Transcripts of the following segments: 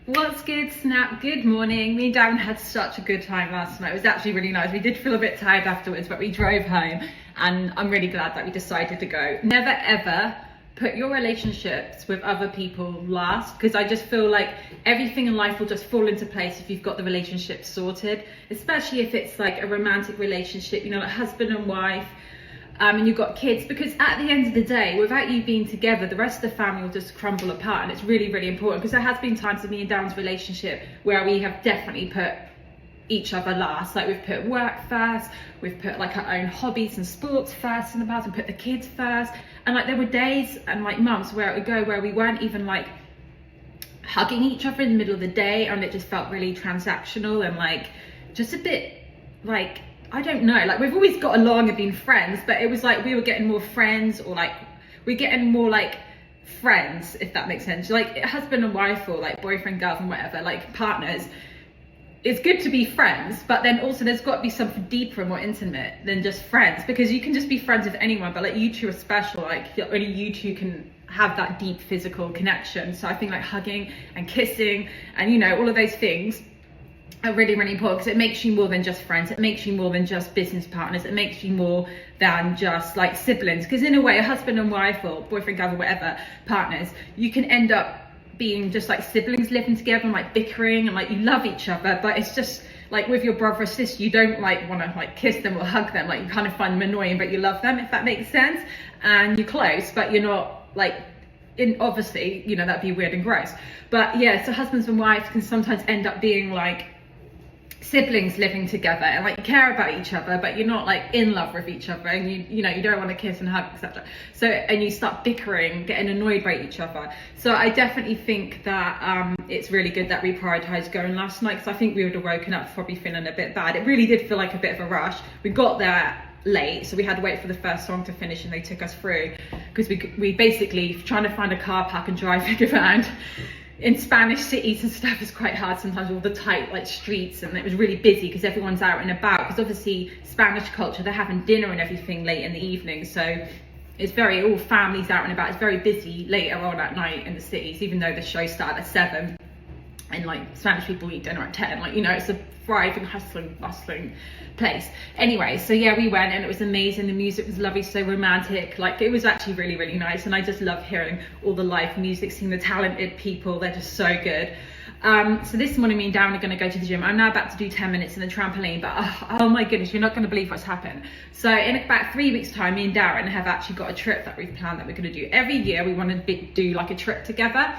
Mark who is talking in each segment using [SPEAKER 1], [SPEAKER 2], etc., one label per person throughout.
[SPEAKER 1] What's good, Snap? Good morning. Me and Darren had such a good time last night. It was actually really nice. We did feel a bit tired afterwards, but we drove home and I'm really glad that we decided to go. Never ever put your relationships with other people last, because I just feel like everything in life will just fall into place if you've got the relationship sorted, especially if it's like a romantic relationship, you know, like husband and wife. And you've got kids, because at the end of the day, without you being together, the rest of the family will just crumble apart. And it's really, really important, because there has been times in me and Darren's relationship where we have definitely put each other last. Like, we've put work first, we've put like our own hobbies and sports first in the past, and put the kids first. And like, there were days and like months where it would go where we weren't even like hugging each other in the middle of the day, and it just felt really transactional and like just a bit like, I don't know, like we've always got along and been friends, but it was like we were getting more friends, or like we're getting more like friends, if that makes sense. Like husband and wife, or like boyfriend, girlfriend, whatever, like partners. It's good to be friends, but then also there's got to be something deeper and more intimate than just friends, because you can just be friends with anyone, but like you two are special. Like only you two can have that deep physical connection. So I think like hugging and kissing and, you know, all of those things are really, really important, because it makes you more than just friends. It makes you more than just business partners. It makes you more than just like siblings, because in a way, a husband and wife, or boyfriend, girlfriend, whatever, partners, you can end up being just like siblings living together and like bickering and like you love each other, but it's just like with your brother or sister, you don't like want to like kiss them or hug them. Like you kind of find them annoying, but you love them, if that makes sense. And you're close, but you're not like, in obviously, you know, that'd be weird and gross. But yeah, so husbands and wives can sometimes end up being like siblings living together, and like you care about each other, but you're not like in love with each other, and you know, you don't want to kiss and hug, etc. So, and you start bickering, getting annoyed by each other. So I definitely think that it's really good that we prioritized going last night, because I think we would have woken up probably feeling a bit bad. It really did feel like a bit of a rush. We got there late, so we had to wait for the first song to finish, and they took us through, because we basically trying to find a car park and drive around in Spanish cities and stuff is quite hard sometimes, with all the tight like streets, and it was really busy because everyone's out and about, because obviously Spanish culture, they're having dinner and everything late in the evening, so it's very, all families out and about. It's very busy later on at night in the cities, even though the show started at 7 and like Spanish people eat dinner at 10, like, you know, it's a thriving, hustling, bustling place. Anyway, so yeah, we went and it was amazing. The music was lovely, so romantic. Like, it was actually really, really nice, and I just love hearing all the live music, seeing the talented people. They're just so good. So this morning, me and Darren are going to go to the gym. I'm now about to do 10 minutes in the trampoline, but oh my goodness, you're not going to believe what's happened. So in about 3 weeks time, me and Darren have actually got a trip that we've planned that we're going to do. Every year we want to do like a trip together,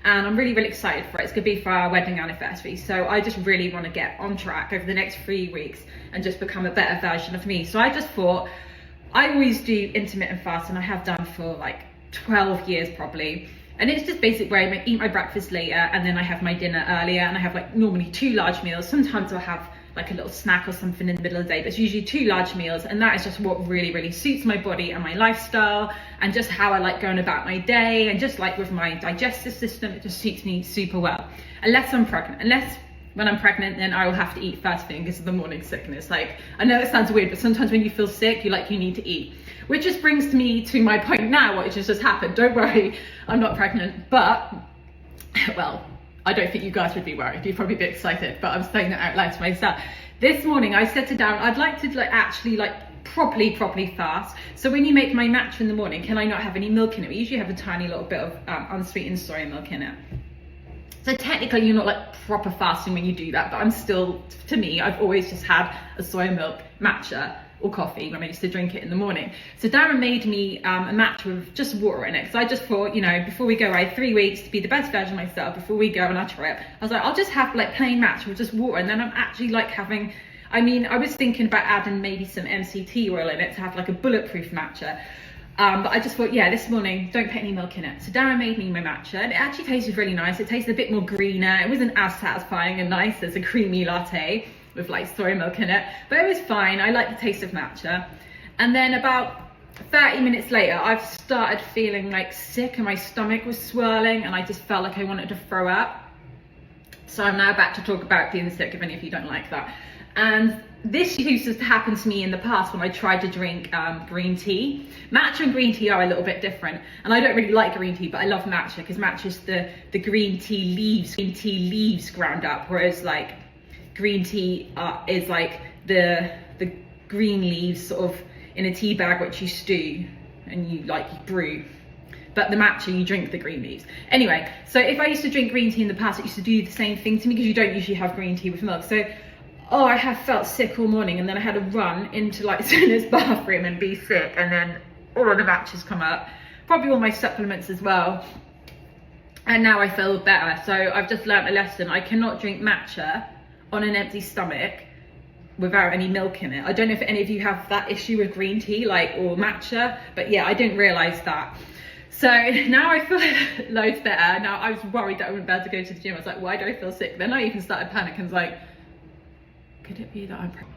[SPEAKER 1] and I'm really, really excited for it. It's going to be for our wedding anniversary. So I just really want to get on track over the next 3 weeks and just become a better version of me. So I just thought, I always do intermittent fasting. I have done for like 12 years probably. And it's just basic where I eat my breakfast later, and then I have my dinner earlier, and I have like normally 2 large meals. Sometimes I'll have like a little snack or something in the middle of the day, but it's usually 2 large meals, and that is just what really, really suits my body and my lifestyle, and just how I like going about my day, and just like with my digestive system, it just suits me super well. Unless I'm pregnant. Unless when I'm pregnant, then I will have to eat first thing because of the morning sickness. Like, I know it sounds weird, but sometimes when you feel sick, you need to eat. Which just brings me to my point now, which has just happened. Don't worry, I'm not pregnant, but, well, I don't think you guys would be worried. You'd probably be excited, but I'm saying that out loud to myself. This morning, I said to Darren, I'd like to actually properly fast. So when you make my matcha in the morning, can I not have any milk in it? We usually have a tiny little bit of unsweetened soy milk in it. So technically, you're not like proper fasting when you do that, but I'm still, to me, I've always just had a soy milk matcha or coffee when I used to drink it in the morning. So Darren made me a matcha with just water in it, because I just thought, you know, before we go away, 3 weeks to be the best version of myself before we go on our trip, I was like, I'll just have like plain matcha with just water, and then I'm actually like having, I mean, I was thinking about adding maybe some MCT oil in it to have like a bulletproof matcha. But I just thought, yeah, this morning, don't put any milk in it. So Darren made me my matcha, and it actually tasted really nice. It tasted a bit more greener. It wasn't as satisfying and nice as a creamy latte with like soy milk in it, but it was fine. I like the taste of matcha. And then about 30 minutes later, I've started feeling like sick, and my stomach was swirling, and I just felt like I wanted to throw up. So I'm now about to talk about being sick, if any of you don't like that. And this used to happen to me in the past when I tried to drink green tea. Matcha and green tea are a little bit different, and I don't really like green tea, but I love matcha because matcha is the green tea leaves ground up, whereas like green tea is like the green leaves sort of in a tea bag which you stew and you brew. But the matcha, you drink the green leaves. Anyway, so if I used to drink green tea in the past, it used to do the same thing to me because you don't usually have green tea with milk. So, I have felt sick all morning, and then I had to run into like Sunna's bathroom and be sick, and then all of the matchas come up, probably all my supplements as well. And now I feel better. So I've just learnt a lesson. I cannot drink matcha on an empty stomach without any milk in it. I don't know if any of you have that issue with green tea, or matcha, but yeah, I didn't realise that. So now I feel loads better. Now I was worried that I wouldn't be able to go to the gym. I was like, why do I feel sick? Then I even started panicking. I was like, could it be that I'm pregnant?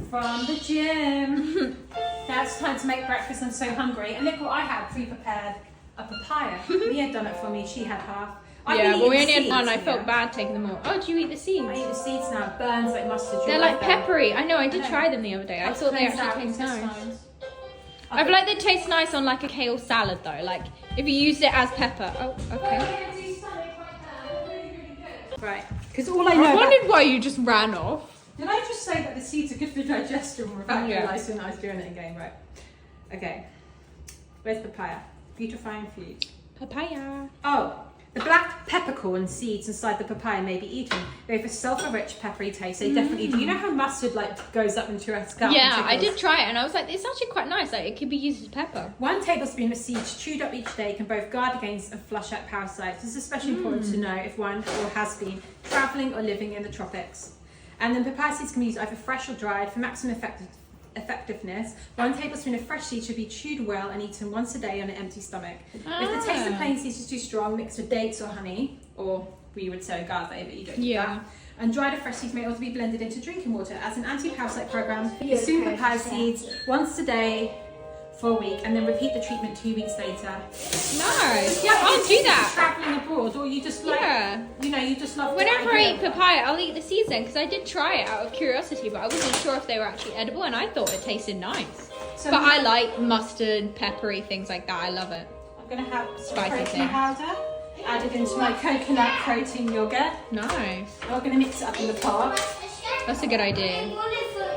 [SPEAKER 2] From the gym. Now it's time to make breakfast. I'm so hungry. And look what I had pre-prepared. A papaya. Mia had done it for me. She had half.
[SPEAKER 3] Yeah, but we only had one. I felt bad taking them all. Oh, do you eat the seeds?
[SPEAKER 2] I eat the seeds now. It burns like mustard.
[SPEAKER 3] They're like peppery. I know, I did try them the other day. I thought they actually taste nice. I feel like they taste nice on like a kale salad though. Like if you use it as pepper. Oh, okay.
[SPEAKER 2] Right. Because all I know.
[SPEAKER 3] I wondered why you just ran off.
[SPEAKER 2] Did I just say that the seeds are good for digestion without realising that I was doing it again? Right. Okay. Where's papaya? Beautifying food.
[SPEAKER 3] Papaya.
[SPEAKER 2] Oh. The black peppercorn seeds inside the papaya may be eaten. They have a sulfur-rich, peppery taste. They definitely do. You know how mustard goes up into your scalp?
[SPEAKER 3] Yeah, I did try it, and I was like, it's actually quite nice. Like, it could be used as pepper.
[SPEAKER 2] 1 tablespoon of seeds chewed up each day can both guard against and flush out parasites. This is especially important to know if one or has been traveling or living in the tropics. And then papaya seeds can be used either fresh or dried for maximum effectiveness. 1 tablespoon of fresh seeds should be chewed well and eaten once a day on an empty stomach. If the taste of plain seeds is too strong, mix with dates or honey, or we would say agave, but you don't do that. And dried or fresh seeds may also be blended into drinking water. As an anti-parasite program, consume papaya seeds once a day for a week, and then repeat the treatment 2 weeks later.
[SPEAKER 3] Nice.
[SPEAKER 2] Yeah,
[SPEAKER 3] I'll do that.
[SPEAKER 2] Traveling abroad, or you just you just love.
[SPEAKER 3] Whenever I eat papaya, I'll eat the seeds then, because I did try it out of curiosity, but I wasn't sure if they were actually edible, and I thought it tasted nice. So but I like mustard, peppery things like that. I love it.
[SPEAKER 2] I'm gonna have some
[SPEAKER 3] spicy
[SPEAKER 2] protein powder added into my coconut protein yogurt.
[SPEAKER 3] Nice.
[SPEAKER 2] We're gonna mix it up in the pot.
[SPEAKER 3] That's a good idea.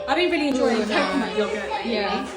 [SPEAKER 2] I've been really enjoying coconut yogurt lately.
[SPEAKER 3] Yeah.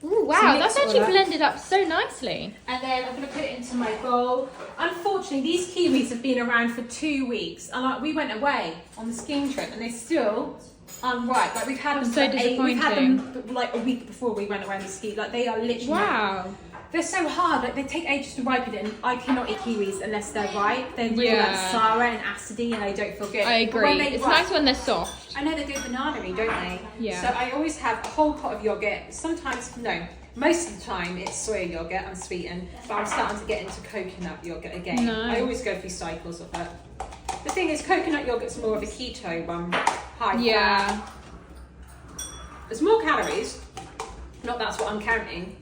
[SPEAKER 3] Ooh, wow, that's actually blended up so nicely.
[SPEAKER 2] And then I'm going to put it into my bowl. Unfortunately, these kiwis have been around for 2 weeks. And we went away on the skiing trip and they still aren't ripe. Like we've had them we've had them like a week before we went away on the ski. Like they are literally they're so hard. Like they take ages to ripen, and I cannot eat kiwis unless they're ripe. They're really sour and acidy, and I don't feel good.
[SPEAKER 3] I agree. It's nice when they're soft.
[SPEAKER 2] I know they do banana-y, don't they?
[SPEAKER 3] Yeah.
[SPEAKER 2] So I always have a whole pot of yogurt. Sometimes, no, most of the time it's soya yogurt, unsweetened. But I'm starting to get into coconut yogurt again.
[SPEAKER 3] Nice.
[SPEAKER 2] I always go through cycles of that. The thing is, coconut yogurt's more of a keto one, high fat. There's more calories. Not that's what I'm counting.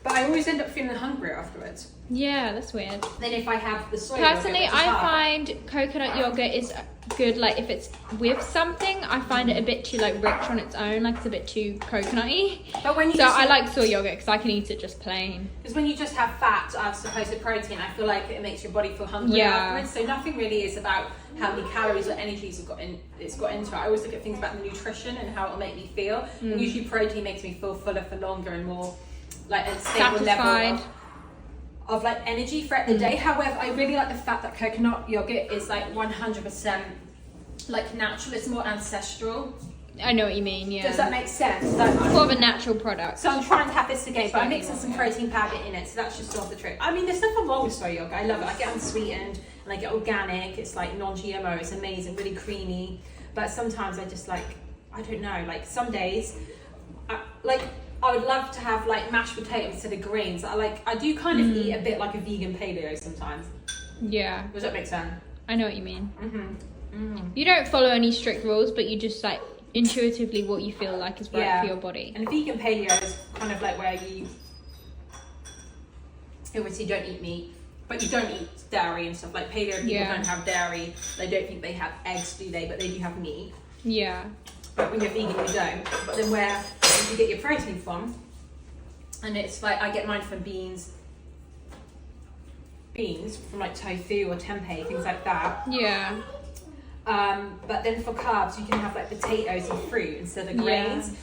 [SPEAKER 2] But I always end up feeling hungry afterwards.
[SPEAKER 3] Yeah, that's weird.
[SPEAKER 2] Then if I have the soy
[SPEAKER 3] Personally,
[SPEAKER 2] yogurt,
[SPEAKER 3] I find coconut yogurt is good, like if it's with something. I find it a bit too like rich on its own, like it's a bit too coconutty.
[SPEAKER 2] But when you
[SPEAKER 3] I like soy yogurt because I can eat it just plain.
[SPEAKER 2] Because when you just have fat as opposed to protein, I feel like it makes your body feel hungry afterwards. So nothing really is about how many calories or energies it's got into it. I always look at things about the nutrition and how it'll make me feel. And usually protein makes me feel fuller for longer and more like a stable level of like energy throughout the day. However, I really like the fact that coconut yogurt is like 100% like natural. It's more ancestral.
[SPEAKER 3] I know what you mean, yeah.
[SPEAKER 2] Does that make sense? Like,
[SPEAKER 3] more of a natural product.
[SPEAKER 2] So I'm trying to have this again, but I'm mixing some protein powder in it, so that's just off the trick. I mean, there's nothing wrong with soy yogurt. I love it. I get unsweetened and I get organic. It's like non-GMO. It's amazing, really creamy. But sometimes I just like, I don't know, like some days, I would love to have like mashed potatoes instead of greens. I do kind of eat a bit like a vegan paleo sometimes.
[SPEAKER 3] Yeah.
[SPEAKER 2] Does that make sense?
[SPEAKER 3] I know what you mean. You don't follow any strict rules, but you just like intuitively what you feel like is right for your body.
[SPEAKER 2] And vegan paleo is kind of like where you obviously don't eat meat, but you don't eat dairy and stuff. Like paleo people don't have dairy. They don't think they have eggs, do they? But they do have meat.
[SPEAKER 3] Yeah.
[SPEAKER 2] But when you're vegan, you don't. But then where you get your protein from, and it's like I get mine from beans from like tofu or tempeh, things like that.
[SPEAKER 3] Yeah.
[SPEAKER 2] But then for carbs, you can have like potatoes and fruit instead of grains.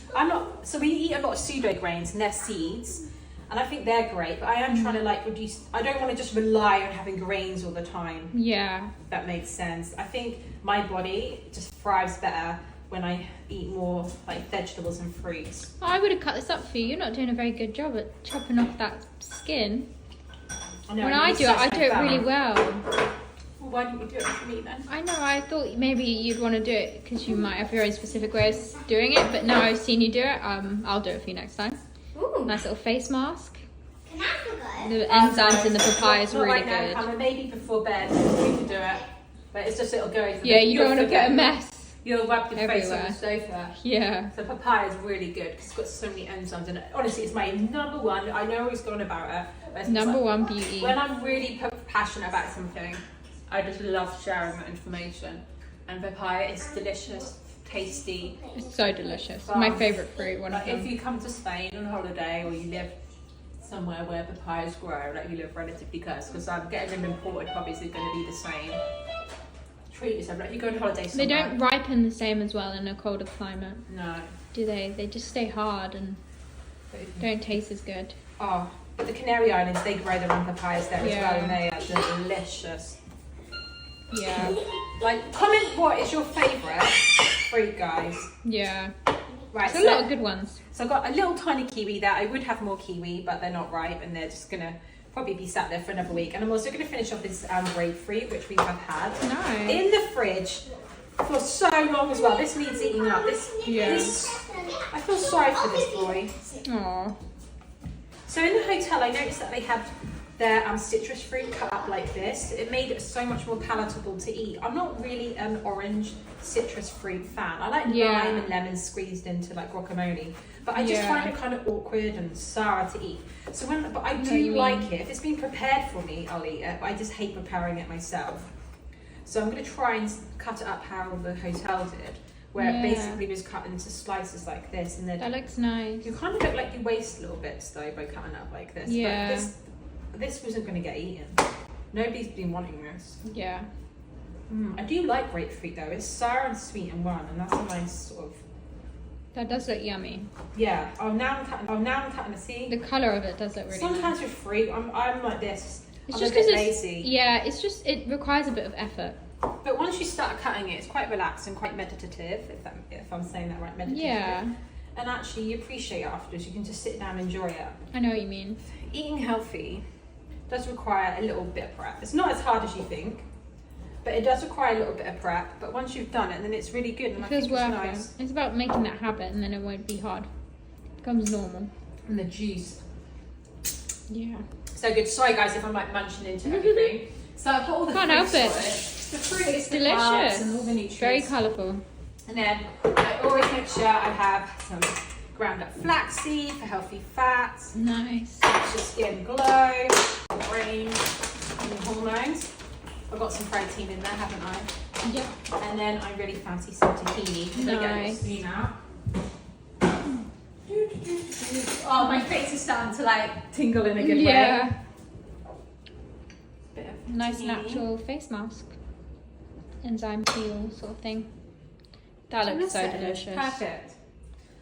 [SPEAKER 2] So we eat a lot of pseudo grains and they're seeds, and I think they're great. But I am trying to like reduce. I don't want to just rely on having grains all the time.
[SPEAKER 3] Yeah.
[SPEAKER 2] If that makes sense. I think my body just thrives better when I eat more like vegetables and fruits.
[SPEAKER 3] I would have cut this up for you. You're not doing a very good job at chopping off that skin.
[SPEAKER 2] I know,
[SPEAKER 3] When I do it really well.
[SPEAKER 2] Well, why didn't you do it for me then?
[SPEAKER 3] I know, I thought maybe you'd want to do it because you might have your own specific way of doing it, but now I've seen you do it, I'll do it for you next time.
[SPEAKER 4] Ooh.
[SPEAKER 3] Nice little face mask.
[SPEAKER 4] Can I have a go?
[SPEAKER 3] The enzymes in the papaya is
[SPEAKER 2] Not
[SPEAKER 3] really
[SPEAKER 2] right now,
[SPEAKER 3] good.
[SPEAKER 2] Hannah, maybe before bed we can do it. But it's just it'll go.
[SPEAKER 3] Yeah, you don't want to put a mess.
[SPEAKER 2] You'll rub your face on
[SPEAKER 3] everywhere.
[SPEAKER 2] the sofa.
[SPEAKER 3] Yeah.
[SPEAKER 2] So papaya is really good because it's got so many enzymes in it. Honestly, it's my number one. I know I've gone about it. But it's
[SPEAKER 3] Number
[SPEAKER 2] like,
[SPEAKER 3] one beauty.
[SPEAKER 2] When I'm really passionate about something, I just love sharing that information. And papaya is delicious, tasty.
[SPEAKER 3] It's so delicious.
[SPEAKER 2] Fun.
[SPEAKER 3] My favourite fruit, one of
[SPEAKER 2] Like if
[SPEAKER 3] them.
[SPEAKER 2] you come to Spain on holiday or you live somewhere where papayas grow, like you live relatively close, because I'm getting them imported, probably is going to be the same. Treat yourself, like you go on holiday
[SPEAKER 3] They
[SPEAKER 2] somewhere.
[SPEAKER 3] don't ripen the same as well in a colder climate,
[SPEAKER 2] No.
[SPEAKER 3] do they? They just stay hard and don't taste as good.
[SPEAKER 2] Oh, but the Canary Islands, they grow their own papayas there as
[SPEAKER 3] Yeah.
[SPEAKER 2] well, and they are delicious.
[SPEAKER 3] Yeah.
[SPEAKER 2] Like, comment what is your favourite fruit, guys.
[SPEAKER 3] Yeah.
[SPEAKER 2] Right,
[SPEAKER 3] There's a lot of good ones.
[SPEAKER 2] So I've got a little tiny kiwi there. I would have more kiwi, but they're not ripe, and they're just gonna probably be sat there for another week. And I'm also gonna finish off this grapefruit, which we have had
[SPEAKER 3] Nice.
[SPEAKER 2] in the fridge for so long as well. This needs eating up. This, I feel sorry for this boy.
[SPEAKER 3] Aww.
[SPEAKER 2] So in the hotel, I noticed that they had their citrus fruit cut up like this. It made it so much more palatable to eat. I'm not really an orange citrus fruit fan. I like lime and lemon squeezed into like guacamole, but I just find it kind of awkward and sour to eat. So but I do like it. If it's been prepared for me, I'll eat it, but I just hate preparing it myself. So I'm gonna try and cut it up how the hotel did, where it basically was cut into slices like this, and then
[SPEAKER 3] That looks nice.
[SPEAKER 2] you kind of look like you waste little bits though by cutting up like this.
[SPEAKER 3] Yeah.
[SPEAKER 2] But this wasn't going to get eaten. Nobody's been wanting this.
[SPEAKER 3] Yeah.
[SPEAKER 2] I do like grapefruit though. It's sour and sweet in one, and that's a nice sort of.
[SPEAKER 3] That does look yummy.
[SPEAKER 2] Yeah. Now I'm cutting a seed.
[SPEAKER 3] The colour of it does look really
[SPEAKER 2] Sometimes
[SPEAKER 3] nice.
[SPEAKER 2] with fruit, I'm like this.
[SPEAKER 3] It's
[SPEAKER 2] I'm
[SPEAKER 3] just
[SPEAKER 2] a bit
[SPEAKER 3] because
[SPEAKER 2] lazy.
[SPEAKER 3] it requires a bit of effort.
[SPEAKER 2] But once you start cutting it, it's quite relaxed and quite meditative. If I'm saying that right, meditative.
[SPEAKER 3] Yeah.
[SPEAKER 2] And actually, you appreciate it afterwards. You can just sit down and enjoy it.
[SPEAKER 3] I know what you mean.
[SPEAKER 2] Eating healthy does require a little bit of prep. It's not as hard as you think, but it does require a little bit of prep. But once you've done it, then it's really good. And
[SPEAKER 3] It feels
[SPEAKER 2] it's
[SPEAKER 3] worth
[SPEAKER 2] nice.
[SPEAKER 3] it. It's about making that habit and then it won't be hard. It becomes normal.
[SPEAKER 2] And the juice.
[SPEAKER 3] Yeah.
[SPEAKER 2] So good. Sorry guys if I'm like munching into everything. So I've got all the
[SPEAKER 3] Can't
[SPEAKER 2] fruit
[SPEAKER 3] help it.
[SPEAKER 2] sorted. The fruit is the
[SPEAKER 3] Delicious.
[SPEAKER 2] carbs and all the nutrients.
[SPEAKER 3] Very colourful.
[SPEAKER 2] And then I always make sure I have some ground up flaxseed for healthy fats.
[SPEAKER 3] Nice.
[SPEAKER 2] Makes your skin glow, brain, and your hormones. I've got some protein in there, haven't I?
[SPEAKER 3] Yep.
[SPEAKER 2] And then I really fancy some tahini. I'm gonna get a little
[SPEAKER 3] Nice.
[SPEAKER 2] spoon out. Oh, my face is starting to like tingle in a good way.
[SPEAKER 3] Yeah.
[SPEAKER 2] Bit of
[SPEAKER 3] Nice
[SPEAKER 2] tahini.
[SPEAKER 3] natural face mask. Enzyme peel sort of thing. That looks so
[SPEAKER 2] That's it.
[SPEAKER 3] delicious.
[SPEAKER 2] Perfect.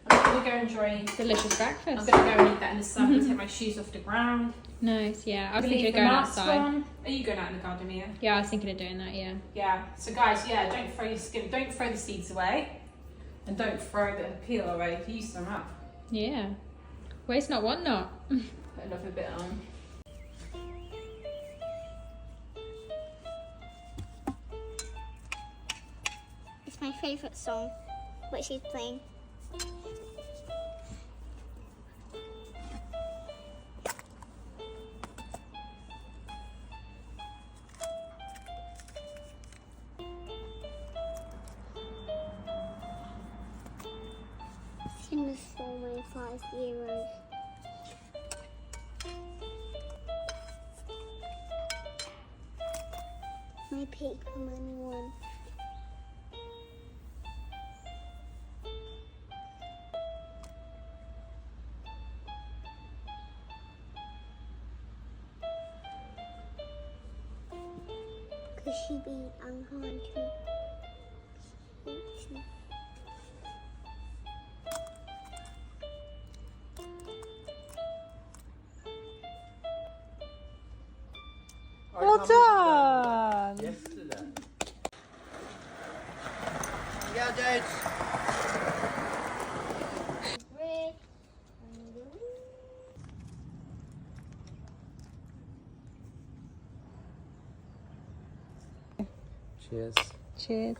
[SPEAKER 2] I'm gonna go enjoy.
[SPEAKER 3] Delicious
[SPEAKER 2] I'm
[SPEAKER 3] breakfast.
[SPEAKER 2] gonna go and eat that in the sun and take my shoes off the ground.
[SPEAKER 3] Nice, yeah. I was
[SPEAKER 2] Leave
[SPEAKER 3] thinking of
[SPEAKER 2] the
[SPEAKER 3] going
[SPEAKER 2] mask
[SPEAKER 3] outside.
[SPEAKER 2] on. Are you going out in the garden, Mia?
[SPEAKER 3] Yeah, I was thinking of doing that, yeah.
[SPEAKER 2] Yeah. So guys, yeah, don't throw your skin, don't throw the seeds away, and don't throw the peel away. Use them up.
[SPEAKER 3] Yeah. Waste not, want not.
[SPEAKER 2] Put another bit on.
[SPEAKER 4] It's my favourite song, what she's playing. and €5. My paper money won. Because she beat Anghorn too.
[SPEAKER 1] Well done.
[SPEAKER 5] Yesterday. Yeah, dudes.
[SPEAKER 4] Red.
[SPEAKER 5] Cheers.
[SPEAKER 1] Cheers.